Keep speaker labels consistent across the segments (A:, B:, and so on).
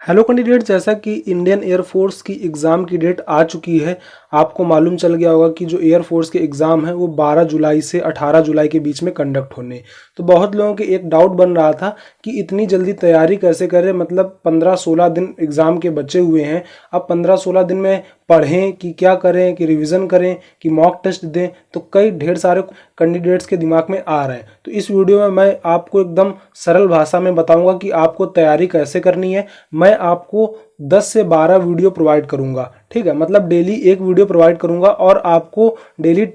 A: Hello candidate, जैसा कि Indian air force की एग्ज़ाम की डेट आ चुकी है। आपको मालूम चल गया होगा कि जो एयरफोर्स के एग्ज़ाम है वो 12 जुलाई से 18 जुलाई के बीच में कंडक्ट होने। तो बहुत लोगों के एक डाउट बन रहा था कि इतनी जल्दी तैयारी कैसे करें, मतलब 15-16 दिन एग्ज़ाम के बचे हुए हैं। अब 15-16 दिन में पढ़ें कि क्या करें, कि रिवीजन करें, कि मॉक टेस्ट दें, तो कई ढेर सारे कैंडिडेट्स के दिमाग में आ रहे हैं। तो इस वीडियो में मैं आपको एकदम सरल भाषा में बताऊंगा कि आपको तैयारी कैसे करनी है। मैं आपको 10 से 12 वीडियो प्रोवाइड करूंगा, ठीक है। मतलब डेली एक वीडियो प्रोवाइड करूंगा और आपको डेली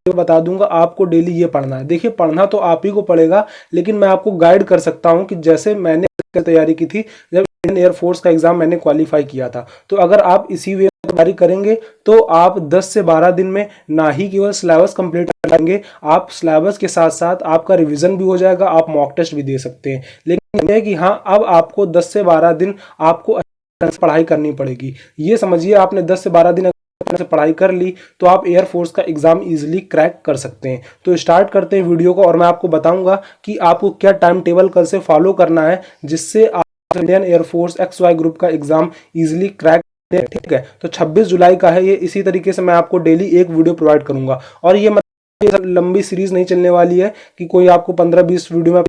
A: बता दूंगा आपको डेली ये पढ़ना है। देखिए, पढ़ना तो आप ही को पड़ेगा, लेकिन मैं आपको गाइड कर सकता हूं कि जैसे मैंने तैयारी की थी जब इंडियन एयरफोर्स का एग्जाम मैंने क्वालिफाई किया था। तो अगर आप इसी वे में तैयारी करेंगे तो आप 10 से 12 दिन में ना ही केवल सिलेबस कंप्लीट करेंगे, आप सिलेबस के साथ साथ आपका रिवीजन भी हो जाएगा, आप मॉक टेस्ट भी दे सकते हैं। लेकिन यह है कि हाँ, अब आपको 10 से 12 दिन आपको पढ़ाई करनी पड़ेगी। ये समझिए, आपने 10 से 12 दिन से पढ़ाई कर ली तो आप एयरफोर्स का एग्जाम इजीली क्रैक कर सकते हैं। तो स्टार्ट करते हैं वीडियो को, और मैं आपको बताऊंगा कि आपको क्या टाइम टेबल कल से फॉलो करना है जिससे आप इंडियन एयरफोर्स XY ग्रुप का एग्जाम इजीली क्रैक, ठीक है। तो 26 जुलाई का है ये। इसी तरीके से मैं आपको डेली एक वीडियो प्रोवाइड करूंगा, और ये मतलब लंबी सीरीज नहीं चलने वाली है कि कोई आपको 15-20 वीडियो में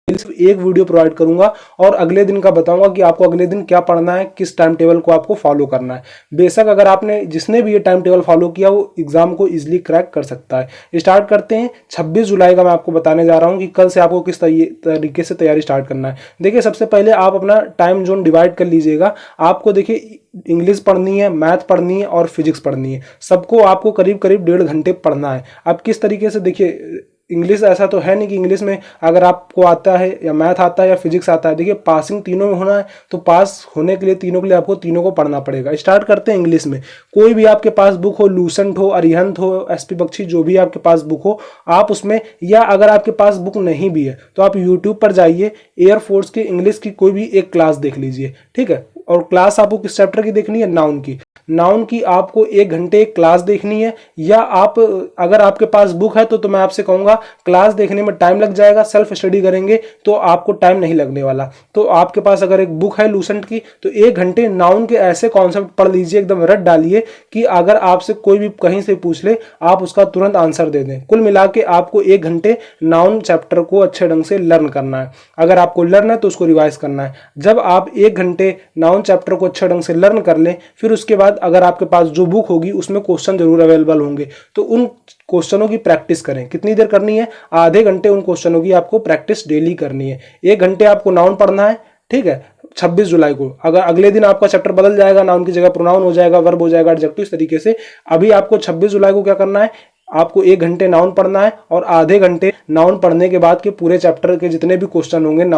A: एक वीडियो प्रोवाइड करूंगा और अगले दिन का बताऊंगा कि आपको अगले दिन क्या पढ़ना है, किस टाइम टेबल को आपको फॉलो करना है। बेशक अगर आपने जिसने भी ये टाइम टेबल फॉलो किया वो एग्जाम को इजीली क्रैक कर सकता है। स्टार्ट करते हैं। 26 जुलाई का मैं आपको बताने जा रहा हूं कि कल से आपको किस तरीके से तैयारी स्टार्ट करना है। देखिए, सबसे पहले आप अपना टाइम जोन डिवाइड कर लीजिएगा। आपको देखिए, इंग्लिश पढ़नी है, मैथ पढ़नी है और फिजिक्स पढ़नी है। सबको आपको करीब करीब 1.5 घंटे पढ़ना है। अब किस तरीके से, देखिए, इंग्लिश ऐसा तो है नहीं कि इंग्लिश में अगर आपको आता है या मैथ आता है या फिजिक्स आता है, देखिए पासिंग तीनों में होना है। तो पास होने के लिए तीनों के लिए आपको तीनों को पढ़ना पड़ेगा। स्टार्ट करते हैं इंग्लिश में। कोई भी आपके पास बुक हो, लूसेंट हो, अरिहंत हो, SP बख्शी, जो भी आपके पास बुक हो आप उसमें, या अगर आपके पास बुक नहीं भी है तो आप यूट्यूब पर जाइए, एयरफोर्स की इंग्लिश की कोई भी एक क्लास देख लीजिए, ठीक है। और क्लास आपको किस चैप्टर की देखनी है? नाउन की। नाउन की आपको 1 घंटे क्लास देखनी है। या आप अगर आपके पास बुक है तो मैं आपसे कहूंगा क्लास देखने में टाइम लग जाएगा, सेल्फ स्टडी करेंगे तो आपको टाइम नहीं लगने वाला। तो आपके पास अगर एक बुक है लूसेंट की तो 1 घंटे नाउन के ऐसे कॉन्सेप्ट पढ़ लीजिए, एकदम रट डालिए कि अगर आपसे कोई भी कहीं से पूछ ले आप उसका तुरंत आंसर दे दें। कुल मिला के आपको 1 घंटे नाउन चैप्टर को अच्छे ढंग से लर्न करना है। अगर आपको लर्न है तो उसको रिवाइज करना है। जब आप 1 घंटे नाउन चैप्टर को अच्छे ढंग से लर्न कर लें, फिर उसके बाद अगर आपके पास जो बुक होगी उसमें क्वेश्चन जरूर अवेलेबल होंगे, तो उन क्वेश्चनों की प्रैक्टिस करें। कितनी देर करनी है? आधे घंटे उन क्वेश्चनों की आपको प्रैक्टिस डेली करनी है। 1 घंटे आपको नाउन पढ़ना है, ठीक है। 26 जुलाई को अगर अगले दिन आपका चैप्टर बदल जाएगा, नाउन की जगह प्रोनाउन हो जाएगा, वर्ब हो जाएगा, एडजेक्टिव, इस तरीके से अभी आपको 26 जुलाई को क्या करना है? आपको 1 घंटे नाउन पढ़ना है और आधे घंटे नाउन पढ़ने के बाद के पूरे चैप्टर के जितने भी क्वेश्चन होंगे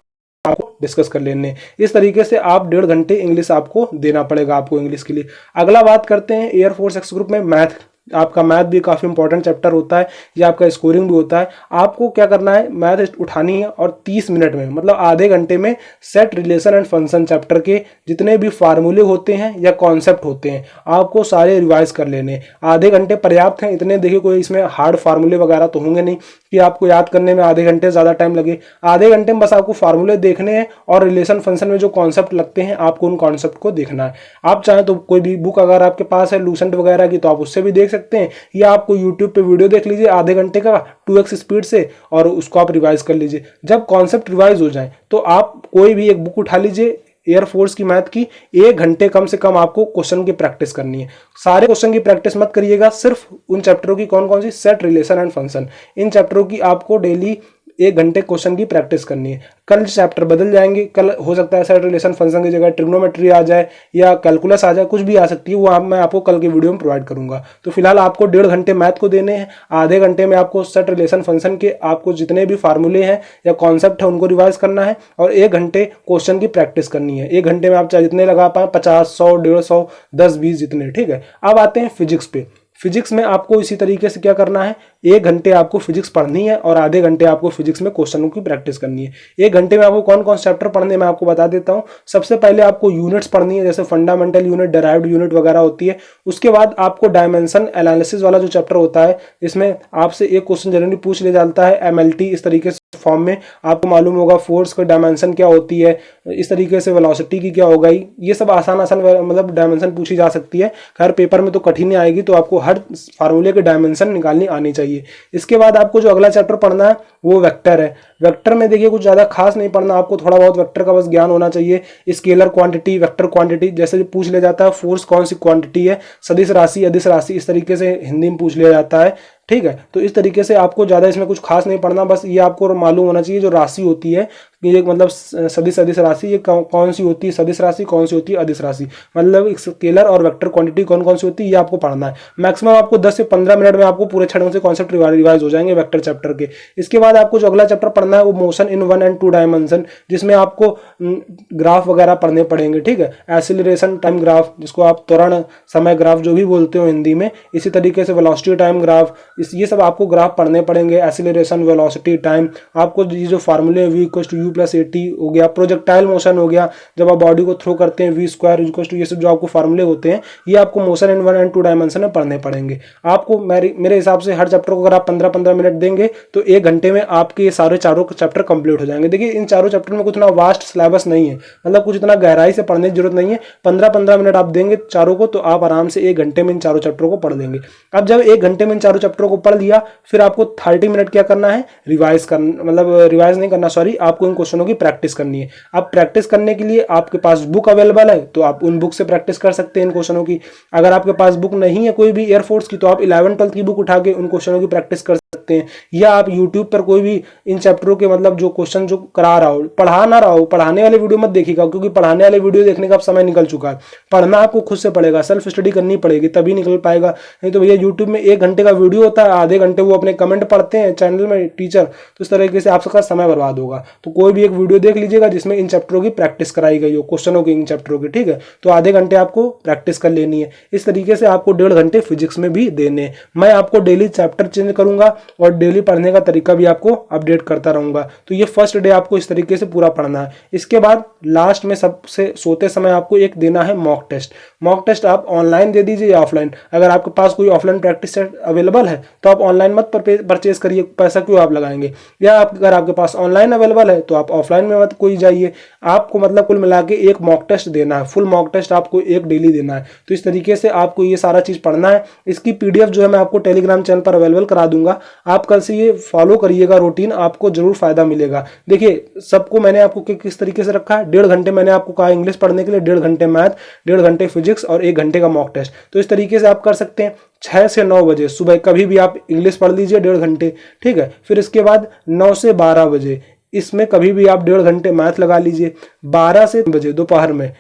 A: आपको डिस्कस कर लेने। इस तरीके से आप 1.5 घंटे इंग्लिश आपको देना पड़ेगा आपको इंग्लिश के लिए। अगला बात करते हैं एयरफोर्स एक्स ग्रुप में मैथ। आपका मैथ भी काफी इंपॉर्टेंट चैप्टर होता है, या आपका स्कोरिंग भी होता है। आपको क्या करना है? मैथ उठानी है और 30 मिनट में, मतलब आधे घंटे में, set, relation and function chapter के जितने भी फार्मूले होते हैं या कॉन्सेप्ट होते हैं आपको सारे रिवाइज कर लेने। आधे घंटे पर्याप्त हैं इतने। देखिए, कोई इसमें हार्ड फार्मूले वगैरह तो होंगे नहीं कि आपको याद करने में आधे घंटे ज्यादा टाइम लगे। आधे घंटे में बस आपको फार्मूले देखने हैं और रिलेशन फंक्शन में जो कॉन्सेप्ट लगते हैं आपको उन कॉन्सेप्ट को देखना है। आप चाहें तो कोई भी बुक अगर आपके पास है लूसेंट वगैरह की तो आप उससे भी देख सकते हैं, या आपको यूट्यूब पे वीडियो देख लीजिए आधे घंटे का 2x स्पीड से और उसको आप रिवाइज कर लीजिए। जब कॉन्सेप्ट रिवाइज हो जाए तो आप कोई भी एक बुक उठा लीजिए एयरफोर्स की मैथ की। 1 घंटे कम से कम आपको क्वेश्चन की प्रैक्टिस करनी है। सारे क्वेश्चन की प्रैक्टिस मत करिएगा, सिर्फ उन चैप्टरों की, कौन कौन सी? Set, relation and function. इन चैप्टरों की आपको डेली 1 घंटे क्वेश्चन की प्रैक्टिस करनी है। कल चैप्टर बदल जाएंगे, कल हो सकता है सेट, रिलेशन, फंक्शन की जगह ट्रिग्नोमेट्री आ जाए या कैलकुलस आ जाए, कुछ भी आ सकती है। वो मैं आपको कल के वीडियो में प्रोवाइड करूंगा। तो फिलहाल आपको 1.5 घंटे मैथ को देने हैं। आधे घंटे में आपको सेट, रिलेशन, फंक्शन के आपको जितने भी फार्मूले हैं या कॉन्सेप्ट है उनको रिवाइज करना है और 1 घंटे क्वेश्चन की प्रैक्टिस करनी है। 1 घंटे में आप चाहे जितने लगा पाए, 50, 100, 150, 10, 20, जितने, ठीक है। अब आते हैं फिजिक्स पे। फिजिक्स में आपको इसी तरीके से क्या करना है? 1 घंटे आपको फिजिक्स पढ़नी है और आधे घंटे आपको फिजिक्स में क्वेश्चनों की प्रैक्टिस करनी है। 1 घंटे में आपको कौन कौन चैप्टर पढ़ने मैं आपको बता देता हूँ। सबसे पहले आपको यूनिट्स पढ़नी है, जैसे फंडामेंटल यूनिट, डेराइव्ड यूनिट वगैरह होती है। उसके बाद आपको डायमेंशन एनालिसिस वाला जो चैप्टर होता है, इसमें आपसे एक क्वेश्चन जनरली पूछ लिया जाता है एमएलटी इस तरीके से फॉर्म में, आपको मालूम होगा फोर्स का डायमेंशन क्या होती है, इस तरीके से वेलोसिटी की क्या होगा, ये सब आसान आसान मतलब डायमेंशन पूछी जा सकती है। खैर पेपर में तो कठिन नहीं आएगी, तो आपको हर फार्मूले के डायमेंशन निकालनी आनी चाहिए। इसके बाद आपको जो अगला चैप्टर पढ़ना है वो वेक्टर है। वेक्टर में देखिए कुछ ज्यादा खास नहीं पढ़ना, आपको थोड़ा बहुत वेक्टर का बस ज्ञान होना चाहिए। स्केलर क्वांटिटी, वेक्टर क्वांटिटी, जैसे पूछ लिया जाता है फोर्स कौन सी क्वांटिटी है, सदिश राशि, अदिश राशि, इस तरीके से हिंदी में पूछ लिया जाता है। ठीक है, तो इस तरीके से आपको ज्यादा इसमें कुछ खास नहीं पढ़ना, बस ये आपको मालूम होना चाहिए जो राशि होती है, ये मतलब सदिश अदिश राशि ये कौन सी होती है, सदिश राशि कौन सी होती है, अदिश राशि, मतलब स्केलर और वेक्टर क्वांटिटी कौन कौन सी होती है, ये आपको पढ़ना है। मैक्सिमम आपको 10 से 15 मिनट में आपको पूरे 6 से कॉन्सेप्ट रिवाइज हो जाएंगे वेक्टर चैप्टर के। इसके बाद आपको जो अगला चैप्टर पढ़ना है वो मोशन इन 1 एंड 2 डायमेंशन, जिसमें आपको ग्राफ वगैरह पढ़ने पड़ेंगे। ठीक है, एक्सीलरेशन टाइम ग्राफ, जिसको आप त्वरण समय ग्राफ जो भी बोलते हो हिंदी में, इसी तरीके से वेलोसिटी टाइम ग्राफ, ये सब आपको ग्राफ पढ़ने पड़ेंगे। एक्सीलरेशन, वेलोसिटी, टाइम, आपको ये जो फार्मूले v = u+at हो गया, प्रोजेक्टाइल मोशन हो गया, जब आप बॉडी को थ्रो करते हैं v², ये सब जो आपको फार्मूले होते हैं, ये आपको मोशन इन 1 एंड 2 डायमेंशन में पढ़ने पड़ेंगे। आपको मेरे हिसाब से हर चैप्टर को अगर आप 15-15 मिनट देंगे तो 1 घंटे में आपके ये चारों चैप्टर कंप्लीट हो जाएंगे। देखिए इन चारों चैप्टर में कुछ इतना वास्ट सिलेबस नहीं है, मतलब कुछ इतना गहराई से पढ़ने की जरूरत नहीं है। 15-15 मिनट आप देंगे चारों को तो आप आराम से 1 घंटे में इन चारों चैप्टरों को पढ़ लेंगे। अब जब 1 घंटे में इन चारों चैप्टरों को पढ़ लिया, फिर आपको 30 मिनट क्या करना है, रिवाइज करना, मतलब रिवाइज नहीं करना, सॉरी, आपको इन क्वेश्चनों की प्रैक्टिस करनी है। अब प्रैक्टिस करने के लिए आपके पास बुक अवेलेबल है तो आप उन बुक से प्रैक्टिस कर सकते हैं इन क्वेश्चनों की। अगर आपके पास बुक नहीं है कोई भी एयरफोर्स की, तो आप 11-12 की बुक उठा के उन क्वेश्चनों की प्रैक्टिस कर सकते हैं। या आप यूट्यूब पर कोई भी इन चैप्टरों के मतलब जो क्वेश्चन जो करा रहा हो, पढ़ा ना रहा हो, पढ़ाने वाले वीडियो मत देखिएगा, क्योंकि पढ़ाने वाले वीडियो देखने का अब समय निकल चुका है। पढ़ना आपको खुद से पड़ेगा, सेल्फ स्टडी करनी पड़ेगी, तभी निकल पाएगा। नहीं तो भैया यूट्यूब में 1 घंटे का वीडियो होता है, आधे घंटे वो अपने कमेंट पढ़ते हैं चैनल में टीचर, तो इस तरीके से आपका समय बर्बाद होगा। तो कोई भी एक वीडियो देख लीजिएगा जिसमें इन चैप्टरों की प्रैक्टिस कराई गई हो, क्वेश्चनों की, इन चैप्टरों की। ठीक है, तो आधे घंटे आपको प्रैक्टिस कर लेनी है। इस तरीके से आपको 1.5 घंटे फिजिक्स में भी देने हैं। मैं आपको डेली चैप्टर चेंज करूंगा और डेली पढ़ने का तरीका भी आपको अपडेट करता रहूंगा। तो ये फर्स्ट डे आपको इस तरीके से पूरा पढ़ना है। इसके बाद लास्ट में सबसे सोते समय आपको एक देना है मॉक टेस्ट। मॉक टेस्ट आप ऑनलाइन दे दीजिए या ऑफलाइन। अगर आपके पास कोई ऑफलाइन प्रैक्टिस सेट अवेलेबल है तो आप ऑनलाइन मत परचेज करिए, पैसा क्यों आप लगाएंगे। या अगर आपके पास ऑनलाइन अवेलेबल है तो आप ऑफलाइन में मत कोई जाइए। आपको मतलब कुल मिला के एक मॉक टेस्ट देना है, फुल मॉक टेस्ट आपको एक डेली देना है। तो इस तरीके से आपको ये सारा चीज पढ़ना है। इसकी पीडीएफ जो है मैं आपको टेलीग्राम चैनल पर अवेलेबल करा दूंगा। आप कल से ये फॉलो करिएगा रूटीन, आपको जरूर फायदा मिलेगा। देखिए सबको मैंने आपको किस तरीके से रखा है, 1.5 घंटे मैंने आपको कहा इंग्लिश पढ़ने के लिए, 1.5 घंटे मैथ, 1.5 घंटे फिजिक्स और 1 घंटे का मॉक टेस्ट। तो इस तरीके से आप कर सकते हैं। 6 से 9 बजे सुबह कभी भी आप इंग्लिश पढ़ लीजिए 1.5 घंटे। ठीक है, फिर इसके बाद 9 से 12 बजे इसमें कभी भी आप 1.5 घंटे मैथ लगा लीजिए। 12 से 3 बजे दोपहर में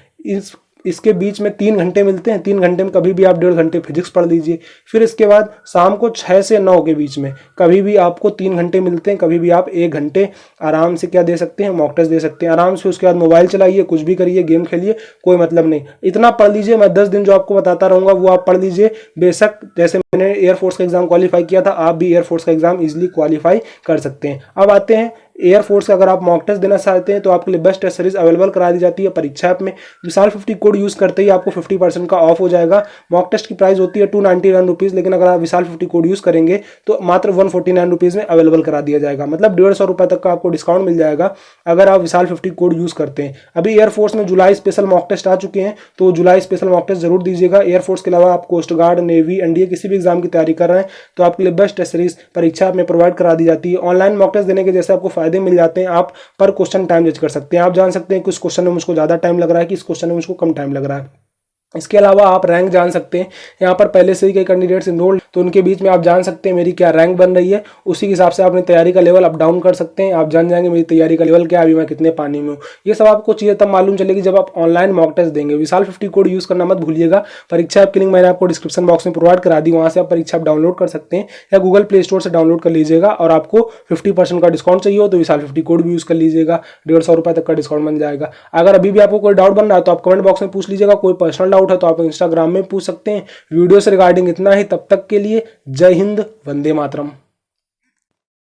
A: इसके बीच में 3 घंटे मिलते हैं, 3 घंटे में कभी भी आप 1.5 घंटे फिजिक्स पढ़ लीजिए। फिर इसके बाद शाम को 6 से 9 के बीच में कभी भी आपको 3 घंटे मिलते हैं, कभी भी आप 1 घंटे आराम से क्या दे सकते हैं, मॉक टेस्ट दे सकते हैं आराम से। उसके बाद मोबाइल चलाइए, कुछ भी करिए, गेम खेलिए, कोई मतलब नहीं। इतना पढ़ लीजिए, मैं 10 दिन जो आपको बताता रहूंगा वो आप पढ़ लीजिए। बेशक जैसे मैंने एयरफोर्स का एग्जाम क्वालिफाई किया था, आप भी एयरफोर्स का एग्जाम इजिली क्वालिफाई कर सकते हैं। अब आते हैं एयरफोर्स का, अगर आप मॉक टेस्ट देना चाहते हैं तो आपके लिए बेस्ट टेस्ट सीरीज अवेलेबल करा दी जाती है परीक्षा ऐप में। विशाल 50 कोड यूज करते ही आपको 50% का ऑफ हो जाएगा। मॉक टेस्ट की प्राइस होती है 291 रुपीज, लेकिन अगर आप विशाल 50 कोड यूज करेंगे तो मात्र 149 रुपीज में अवेलेबल करा दिया जाएगा। मतलब 150 रुपए तक का आपको डिस्काउंट मिल जाएगा अगर आप विशाल 50 कोड यूज करते हैं। अभी एयरफोर्स में जुलाई स्पेशल मॉक टेस्ट आ चुके हैं, तो जुलाई स्पेशल मॉक टेस्ट जरूर दीजिएगा। एयरफोर्स के अलावा आप कोस्ट गार्ड, नेवी, एनडीए किसी भी एग्जाम की तैयारी कर रहे हैं तो आपके लिए बेस्ट टेस्ट सीरीज परीक्षा में प्रोवाइड करा दी जाती है। ऑनलाइन मॉक टेस्ट देने के जैसे आपको फायदे मिल जाते हैं, आप पर क्वेश्चन टाइम जज कर सकते हैं। आप जान सकते हैं कि इस क्वेश्चन में मुझको ज्यादा टाइम लग रहा है कि इस क्वेश्चन में मुझको कम टाइम लग रहा है। इसके अलावा आप रैंक जान सकते हैं। यहाँ पर पहले से ही कई कैंडिडेट्स इनरोल्ड, तो उनके बीच में आप जान सकते हैं मेरी क्या रैंक बन रही है। उसी के हिसाब से आप अपनी तैयारी का लेवल अप डाउन कर सकते हैं। आप जान जाएंगे मेरी तैयारी का लेवल क्या है, अभी मैं कितने पानी में हूँ। ये सब आपको चीज़ें तब मालूम चलेगी जब आप ऑनलाइन मॉक टेस्ट देंगे। विशाल 50 कोड यूज करना मत भूलिएगा। परीक्षा ऐप की लिंक मैंने आपको डिस्क्रिप्शन बॉक्स में प्रोवाइड करा दी, वहाँ से आप परीक्षा डाउनलोड कर सकते हैं या गूगल प्ले स्टोर से डाउनलोड कर लीजिएगा। और आपको 50% का डिस्काउंट चाहिए हो तो विशाल 50 कोड भी यूज कर लीजिएगा, 150 रुपये तक का डिस्काउंट बन जाएगा। अगर अभी भी आपको कोई डाउट बन रहा है तो आप कमेंट बॉक्स में पूछ लीजिएगा। कोई पर्सनल डाउट है तो आप इंस्टाग्राम में पूछ सकते हैं। वीडियो से रिगार्डिंग इतना ही, तब तक के लिए जय Hind, Vande Mataram.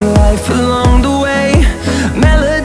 B: Life along the way, melody